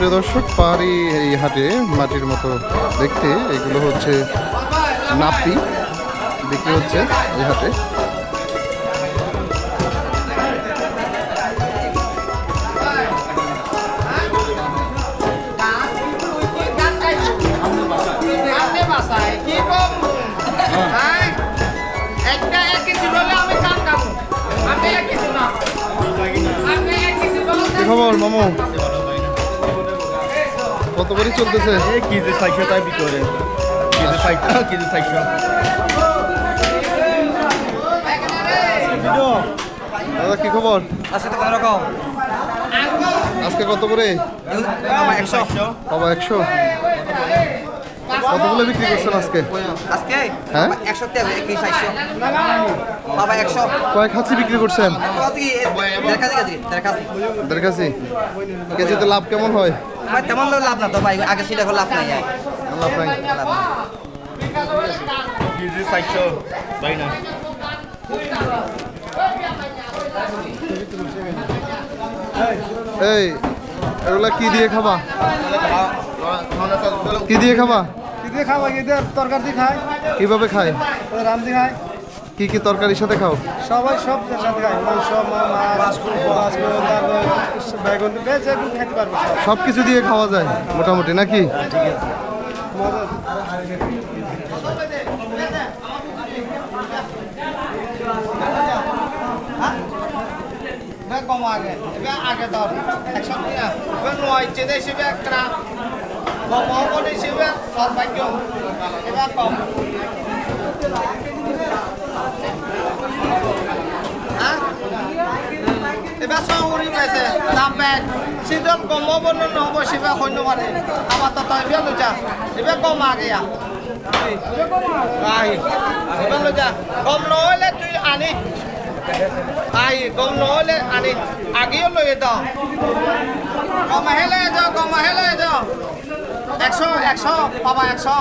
প্রিয় দর্শক, পাহাড়ি এই হাটে মাটির মতো দেখতে এগুলো হচ্ছে নাপি বিক্রি হচ্ছে এই হাটে। কি খবর মামু? কত করে চলতেছে? কেজি 400 টাকা ভিতরে, কেজি 400, কেজি 400। দাদা কি খবর? আছে তো কোন রকম? আজকে কত করে? বাবা 100। বাবা 100? কতগুলো বিক্রি করছেন আজকে? আজকে হ্যাঁ 100 টাকা কি 400? বাবা 100। কয়েক হাঁচি বিক্রি করছেন? আজকে দেখাচ্ছি। 1.5 কেজি? কেজিতে লাভ কেমন হয়? ভাই তেমন লাভ না তো ভাই, আগে সেটা লাভ নাই। লাভ নাই। কেজি 400 ভাই না। এই এগুলা কি দিয়ে খাবা? কি দিয়ে খাবা? দিদি খাওয়া গিয়ে তরকারি খায়, কিভাবে খায়? রামদি খায়, কি কি তরকারির সাথে খাও? সবাই সব সাথে খায়, মাংস মাছ তারপর বেগুন যেগুলো খেতে পারবে সব কিছু দিয়ে খাওয়া যায় মোটামুটি নাকি? কম আগে আগে ধর 100 টাকা নয় চেয়ে হিসেবে একটা কম হিসেবে সর্বাগ্য এবার কম এবার সঙ্গরি পাইছে দাম ব্যাগ শীতল কম হব না নহব সেবা সৈন্য মানে আমার তো তই এবার লুচা এবার কম আগে এবার লুচা কম নহলে তুই আনি কম নহলে আনি আগেও লৈ যাও কম আহিলে যাও 100 পাবা 100